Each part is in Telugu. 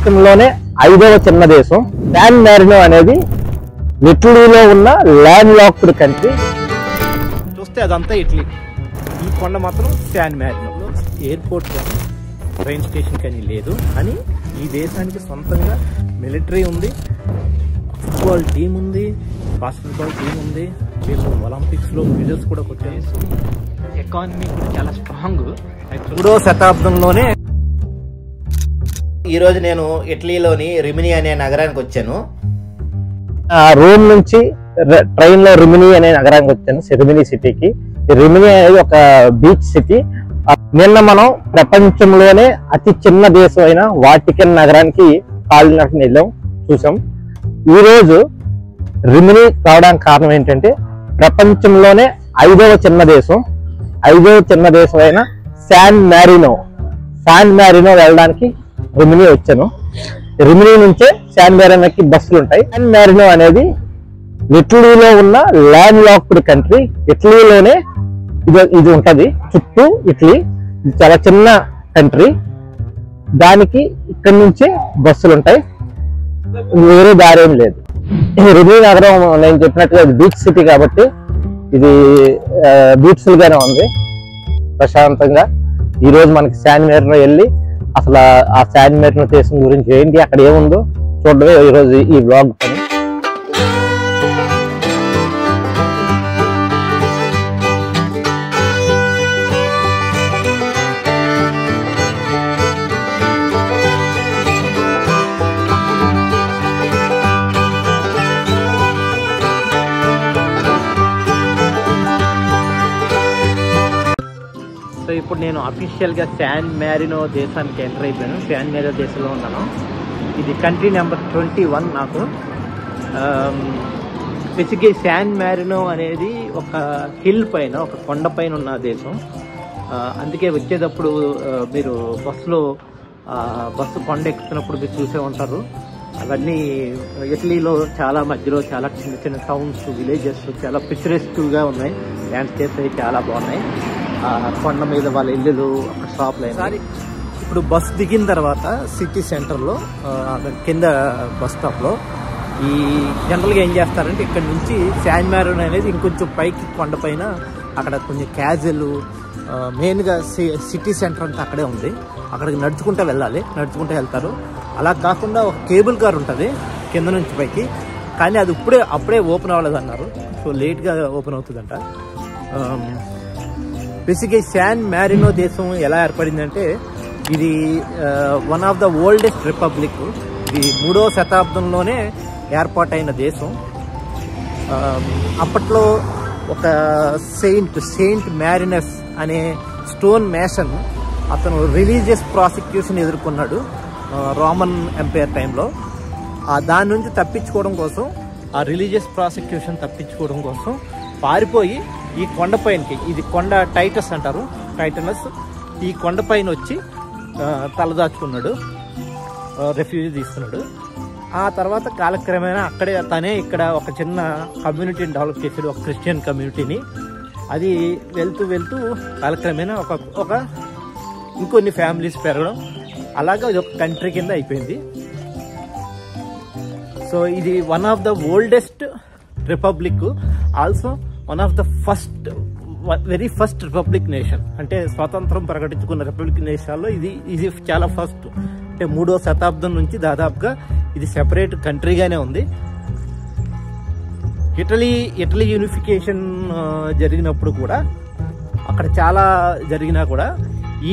ప్రపంచంలోనే 5వ చిన్న దేశం. శాన్ మారినో అనేది ఇటలీలో ఉన్న ల్యాండ్ లాక్డ్ కంట్రీ. చూస్తే అదంతా ఇటలీ. ఈ కొండ మాత్రం శాన్ మారినోలో ఎయిర్పోర్ట్ కానీ ట్రైన్ స్టేషన్ కానీ లేదు. అని ఈ దేశానికి సొంతంగా మిలిటరీ ఉంది, ఫుట్బాల్ టీం ఉంది, బాస్కెట్బాల్ టీం ఉంది. వీళ్ళు ఒలింపిక్స్లో మెడల్స్ కూడా కొట్టారు. ఎకానమీ కూడా చాలా స్ట్రాంగ్. 3వ శతాబ్దంలోనే ఈరోజు నేను ఇటలీలోని రిమిని అనే నగరానికి వచ్చాను. రోమ్ నుంచి ట్రైన్ లో రిమిని అనే నగరానికి వచ్చాను, రిమిని సిటీకి. రిమిని అనేది ఒక బీచ్ సిటీ. నిన్న మనం ప్రపంచంలోనే అతి చిన్న దేశం అయిన వాటికన్ నగరానికి కాలినడకన వెళ్ళాం, చూసాం. ఈ రోజు రిమిని రావడానికి కారణం ఏంటంటే ప్రపంచంలోనే 5వ చిన్న దేశం అయిన శాన్ మారినో వెళ్ళడానికి రిమిని వచ్చాను. రిమిని నుంచే శాన్ మారినోకి బస్సులు ఉంటాయి. శాన్ మారినో అనేది ఇటలీలో ఉన్న ల్యాండ్ లాక్డ్ కంట్రీ. ఇటలీలోనే ఇది ఉంటది, చుట్టూ ఇటలీ. ఇది చాలా చిన్న కంట్రీ. దానికి ఇక్కడి నుంచే బస్సులు ఉంటాయి, వేరే దారి ఏం లేదు. రిమిని నగరం నేను చెప్పినట్టుగా ఇది బీచ్ సిటీ కాబట్టి ఇది బ్యూటిఫుల్ గానే ఉంది, ప్రశాంతంగా. ఈ రోజు మనకి శాన్ మారినో వెళ్ళి అసలు ఆ శాన్ మారినో దేశం గురించి ఏంటి, అక్కడ ఏముందో చూడడమే ఈరోజు ఈ బ్లాగ్ పని. సో ఇప్పుడు నేను అఫీషియల్గా శాన్ మారినో దేశానికి ఎంటర్ అయిపోయాను. శాన్ మారినో దేశంలో ఉన్నాను. ఇది కంట్రీ నెంబర్ 21 నాకు. బేసిక్గా శాన్ మారినో అనేది ఒక హిల్ పైన, ఒక కొండ పైన ఉన్న దేశం. అందుకే వచ్చేటప్పుడు మీరు బస్సు కొండ ఎక్కుతున్నప్పుడు మీరు చూసే ఉంటారు. అవన్నీ ఇటలీలో చాలా మధ్యలో చాలా చిన్న చిన్న టౌన్స్, విలేజెస్ చాలా పిక్చరెస్క్గా ఉన్నాయి. ల్యాండ్స్కేప్స్ అవి చాలా బాగున్నాయి. కొండ మీద వాళ్ళ ఇల్లులు, అక్కడ షాప్లు అయినా. ఇప్పుడు బస్ దిగిన తర్వాత సిటీ సెంటర్లో కింద బస్ స్టాప్లో ఈ జనరల్గా ఏం చేస్తారంటే ఇక్కడ నుంచి శాన్ మారినో అనేది ఇంకొంచెం పైకి కొండ పైన అక్కడ కొంచెం క్యాజువల్, మెయిన్గా సిటీ సెంటర్ అంతా అక్కడే ఉంది. అక్కడికి నడుచుకుంటూ వెళ్ళాలి, నడుచుకుంటూ వెళ్తారు. అలా కాకుండా ఒక కేబుల్ కార్ ఉంటుంది కింద నుంచి పైకి, కానీ అది అప్పుడే ఓపెన్ అవ్వలేదు అన్నారు. సో లేట్గా ఓపెన్ అవుతుందంట. బేసిక్గా శాన్ మారినో దేశం ఎలా ఏర్పడిందంటే ఇది one of the oldest republic. ఇది 3వ శతాబ్దంలోనే ఏర్పాటైన దేశం. అప్పట్లో ఒక సెయింట్ మారినస్ అనే స్టోన్ మేషన్, అతను రిలీజియస్ ప్రాసిక్యూషన్ ఎదుర్కొన్నాడు రోమన్ ఎంపైర్ టైంలో. దాని నుంచి తప్పించుకోవడం కోసం, ఆ రిలీజియస్ ప్రాసిక్యూషన్ తప్పించుకోవడం కోసం పారిపోయి ఈ కొండపైనకి, ఇది కొండ టైటస్ అంటారు, టైటనస్, ఈ కొండపైన వచ్చి తలదాచుకున్నాడు, రెఫ్యూజీ తీసుకున్నాడు. ఆ తర్వాత కాలక్రమేణా తనే ఇక్కడ ఒక చిన్న కమ్యూనిటీని డెవలప్ చేశాడు, ఒక క్రిస్టియన్ కమ్యూనిటీని. అది వెళ్తూ కాలక్రమేణా ఒక ఇంకొన్ని ఫ్యామిలీస్ పెరగడం, అలాగా ఇది ఒక కంట్రీ కింద అయిపోయింది. సో ఇది one of the oldest republic, also one of the very first republic nation. అంటే స్వాతంత్రం ప్రకటించుకున్న రిపబ్లిక్ నేషన్లో ఇది చాలా ఫస్ట్. అంటే 3వ శతాబ్దం నుంచి దాదాపుగా ఇది సెపరేట్ కంట్రీగానే ఉంది. ఇటలీ యూనిఫికేషన్ జరిగినప్పుడు కూడా, అక్కడ చాలా జరిగినా కూడా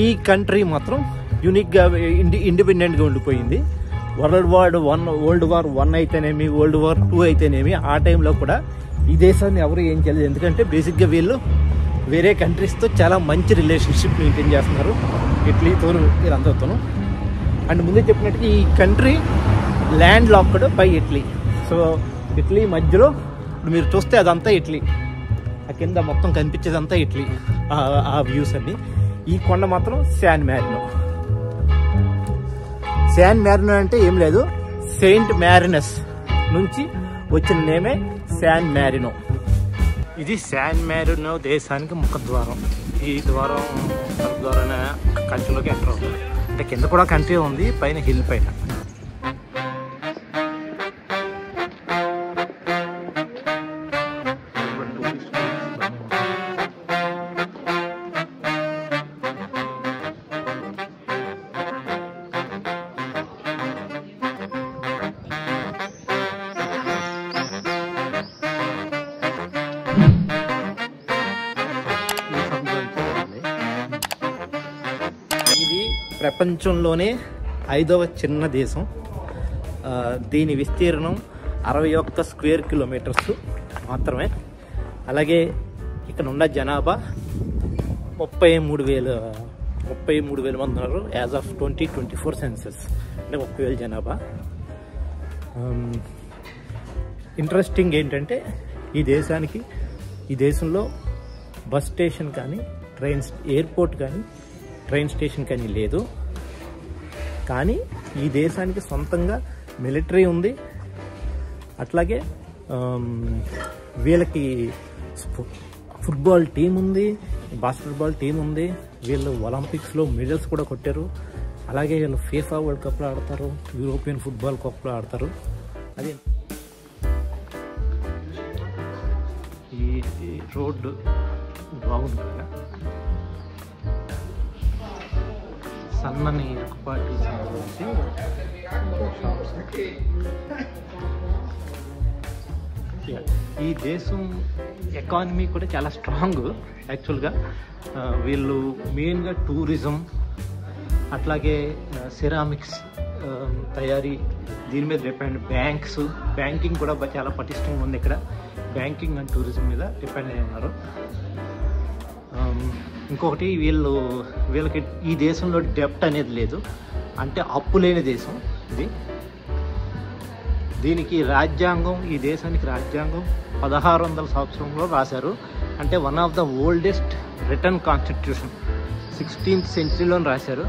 ఈ కంట్రీ మాత్రం యూనిక్గా ఇండిపెండెంట్గా ఉండిపోయింది. వరల్డ్ వార్ 1 అయితేనేమి, వరల్డ్ వార్ 2 అయితేనేమి, ఆ టైంలో కూడా ఈ దేశాన్ని ఎవరు ఏం చేయలేదు. ఎందుకంటే బేసిక్గా వీళ్ళు వేరే కంట్రీస్తో చాలా మంచి రిలేషన్షిప్ మెయింటైన్ చేస్తున్నారు, ఇటలీతోనూ వీళ్ళందరితోనూ. అండ్ ముందే చెప్పినట్టు ఈ country land locked by Italy. So Italy మధ్యలో ఇప్పుడు మీరు చూస్తే అదంతా ఇటలీ, ఆ కింద మొత్తం కనిపించేదంతా ఇటలీ, ఆ వ్యూస్ అన్ని. ఈ కొండ మాత్రం శాన్ మారినో. శాన్ మారినో అంటే ఏం లేదు, సెయింట్ మారినస్ నుంచి వచ్చిన నేమే శాన్ మారినో. ఇది శాన్ మారినో దేశానికి ముఖద్వారం. ఈ ద్వారానే కంట్రీలోకి ఎంటర్ అవుతుంది. అంటే కింద కూడా కంట్రీ ఉంది, పైన హిల్ పైన. ప్రపంచంలోనే 5వ చిన్న దేశం. దీని విస్తీర్ణం 61 స్క్వేర్ కిలోమీటర్స్ మాత్రమే. అలాగే ఇక్కడ ఉన్న జనాభా 33,000 మంది ఉన్నారు యాజ్ ఆఫ్ 2024 సెన్సస్, అంటే 30,000 జనాభా. ఇంట్రెస్టింగ్ ఏంటంటే ఈ దేశంలో బస్ స్టేషన్ కానీ ఎయిర్పోర్ట్ కానీ ట్రైన్ స్టేషన్ కానీ లేదు. కానీ ఈ దేశానికి సొంతంగా మిలిటరీ ఉంది. అట్లాగే వీళ్ళకి ఫుట్బాల్ టీం ఉంది, బాస్కెట్బాల్ టీం ఉంది. వీళ్ళు ఒలింపిక్స్లో మెడల్స్ కూడా కొట్టారు. అలాగే వీళ్ళు ఫీఫా వరల్డ్ కప్లో ఆడతారు, యూరోపియన్ ఫుట్బాల్ కప్లో ఆడతారు. అదే ఈ రోడ్డు బాగుంది కదా, సన్నని ఇరుకుపాటి ఈ దేశం ఎకానమీ కూడా చాలా స్ట్రాంగ్ యాక్చువల్గా. వీళ్ళు మెయిన్గా టూరిజం, అట్లాగే సిరామిక్స్ తయారీ, దీని మీద డిపెండ్. బ్యాంకింగ్ కూడా చాలా పటిష్టంగా ఉంది ఇక్కడ. బ్యాంకింగ్ అండ్ టూరిజం మీద డిపెండ్ అయి ఉన్నారు. ఇంకొకటి వీళ్ళకి ఈ దేశంలో డెప్ట్ అనేది లేదు, అంటే అప్పు లేని దేశం ఇది. దీనికి ఈ దేశానికి రాజ్యాంగం 1600 సంవత్సరంలో రాశారు. అంటే one of the oldest return constitution 16th సెంచరీలో రాశారు.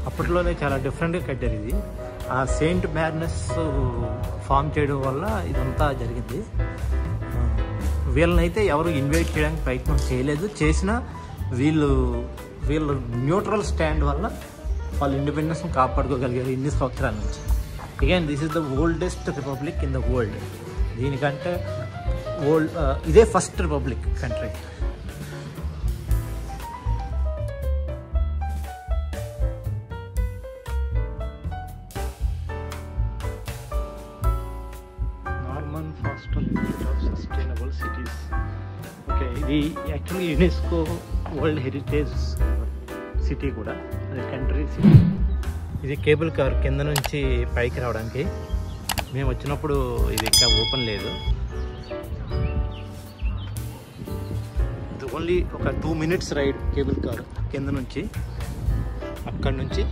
అప్పట్లోనే చాలా డిఫరెంట్గా కట్టారు ఇది. ఆ సెయింట్ మ్యారినస్ ఫామ్ చేయడం వల్ల ఇదంతా జరిగింది. వీళ్ళనైతే ఎవరు ఇన్వైట్ చేయడానికి ప్రయత్నం చేయలేదు. చేసినా వీళ్ళు న్యూట్రల్ స్టాండ్ వల్ల వాళ్ళు ఇండిపెండెన్స్ని కాపాడుకోగలిగారు ఇన్ని సంవత్సరాల నుంచి. Again this is the oldest republic in the world. దీనికంటే ఇదే first republic country. Sustainable cities. Okay, ఇది actually UNESCO world heritage city కూడా, అది కంట్రీ సిటీ. ఇది కేబుల్ కార్ కింద నుంచి పైకి రావడానికి. మేము వచ్చినప్పుడు ఇది ఇంకా ఓపెన్ లేదు. ఇది ఓన్లీ ఒక 2 minutes రైడ్ కేబుల్ కార్ కింద నుంచి. అక్కడి నుంచి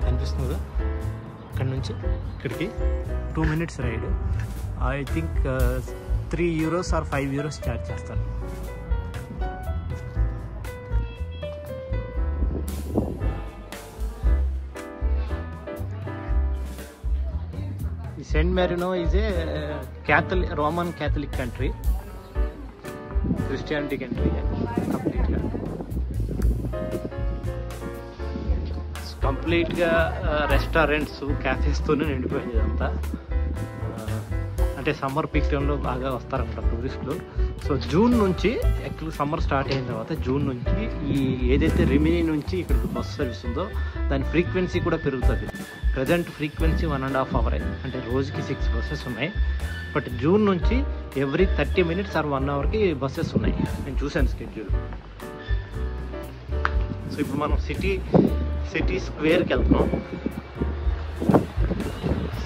కనిపిస్తుంది, అక్కడి నుంచి ఇక్కడికి 2 minutes రైడ్. I think 3 euros or 5 euros charge చేస్తారు. Saint Marino is a Roman Catholic country, Christianity country కంప్లీట్గా రెస్టారెంట్స్, క్యాఫేస్తోనే నిండిపోయింది ఇదంతా. అంటే సమ్మర్ పీక్ టైంలో బాగా వస్తారన్నమాట టూరిస్టులు. సో జూన్ నుంచి యాక్చువల్లీ సమ్మర్ స్టార్ట్ అయిన తర్వాత జూన్ నుంచి ఈ ఏదైతే రిమినీ నుంచి ఇక్కడికి బస్సు సర్వీస్ ఉందో దాని ఫ్రీక్వెన్సీ కూడా పెరుగుతుంది. ప్రజెంట్ ఫ్రీక్వెన్సీ 1.5 hours, అంటే రోజుకి 6 buses ఉన్నాయి. బట్ జూన్ నుంచి ఎవ్రీ 30 minutes or 1 hourకి బస్సెస్ ఉన్నాయి. నేను చూశాను స్కెడ్యూల్. సో ఇప్పుడు మనం సిటీ స్క్వేర్కి వెళ్తున్నాం.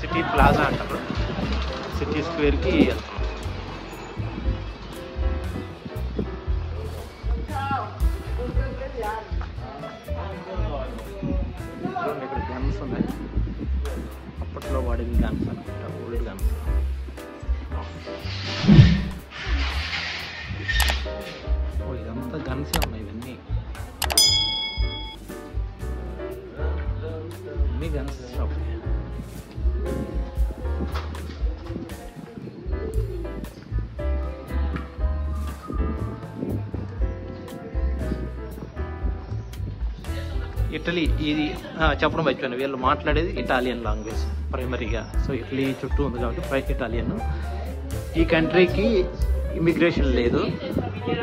సిటీ ప్లాజా అంటారు, సిటీ స్క్వేర్కి వెళ్తున్నాం. ఇక్కడ గన్స్ ఉన్నాయి, అప్పట్లో వాడిన గన్స్ అనమాట, ఓల్డ్ గన్స్. ఇదంతా గన్సే ఉన్నాయి, ఇవన్నీ గన్స్ షాప్. ఇటలీ ఇది చెప్పడం మర్చిపోయాను, వీళ్ళు మాట్లాడేది ఇటాలియన్ లాంగ్వేజ్ ప్రైమరీగా. సో ఇటలీ చుట్టూ ఉంది కాబట్టి ఇటాలియన్. ఈ కంట్రీకి ఇమిగ్రేషన్ లేదు,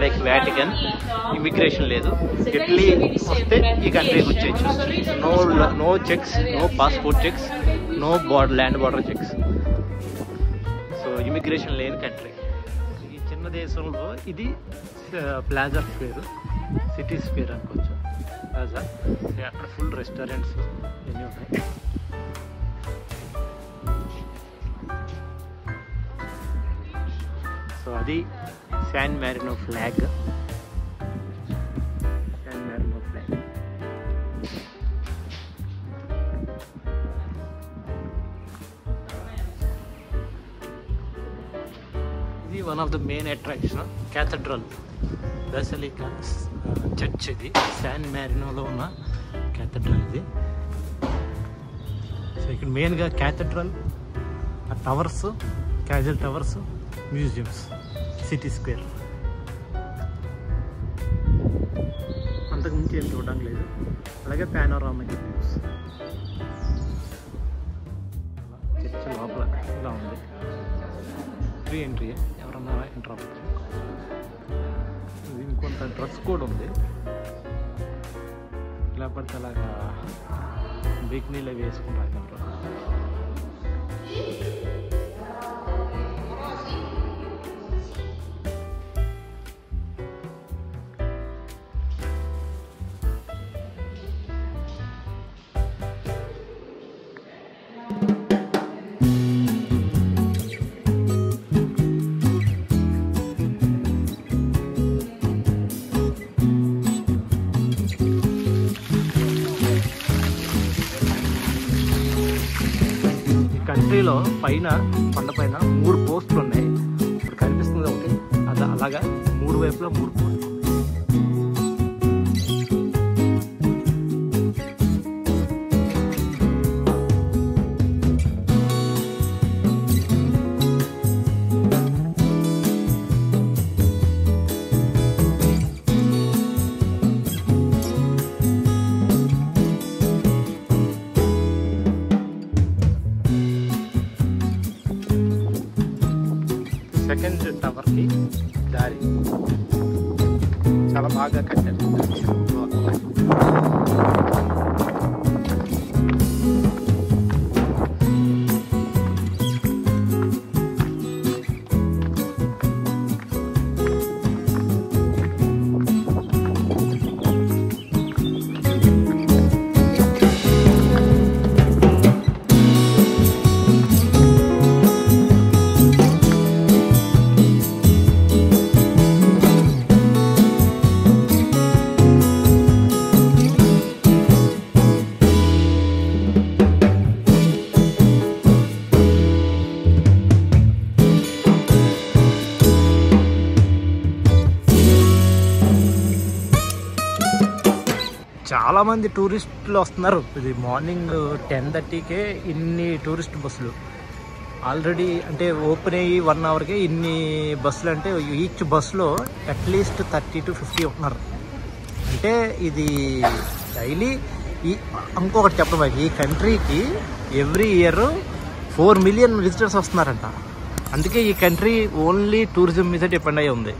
లైక్ వాటికన్ ఇమిగ్రేషన్ లేదు. ఇటలీ వస్తే ఈ కంట్రీకి వచ్చేయచ్చు. No checks, no passport checks, no land border checks. So immigration లేని కంట్రీ. ఈ చిన్న దేశంలో ఇది ప్లాజా స్క్వేర్, సిటీ స్క్వేర్ అనుకోవచ్చు. ప్లాజా అక్కడ ఫుల్ రెస్టారెంట్స్ ఇవన్నీ ఉన్నాయి. సో అది San Marino flag. San Marino flag. ఇది one of the main attraction, cathedral basilica church. ఇది శాన్ మ్యారినోలో ఉన్న క్యాథడ్రల్ ఇది. సో ఇక్కడ మెయిన్గా క్యాథడ్రల్, ఆ towers, castle towers, museums, city square. అంతకుమించి ఏం చూడడం లేదు. అలాగే పానోరామిక్ వ్యూస్. చర్చ్ లోపల ఇలా ఉంది. ఫ్రీ ఎంట్రీ, ఎవరన్నా ఎంటర్ అవ్వచ్చు. ఇది ఇంకొంత డ్రెస్ కోడ్ ఉంది, లేకపోతే అలాగా బికినీలో వేసుకుంటారు. కంట్రీలో పైన కొండ పైన 3 పోస్టులు ఉన్నాయి. ఇప్పుడు కనిపిస్తుంది ఒకటి, అది అలాగా 3 వైపులా 3 పోస్టులు. సెకండ్ టవర్కి దారి చాలా బాగా కట్టారు. చాలామంది టూరిస్టులు వస్తున్నారు. ఇది మార్నింగ్ 10:30కే ఇన్ని టూరిస్ట్ బస్సులు ఆల్రెడీ, అంటే ఓపెన్ అయ్యి 1 అవర్కే ఇన్ని బస్సులు. అంటే ఈచ్ బస్సులో అట్లీస్ట్ 30 to 50 ఉంటున్నారు. అంటే ఇది డైలీ. ఇంకొకటి చెప్పడం, ఈ కంట్రీకి ఎవ్రీ ఇయర్ 4 million విజిటర్స్ వస్తున్నారంట. అందుకే ఈ కంట్రీ ఓన్లీ టూరిజం మీద డిపెండ్ అయ్యి ఉంది.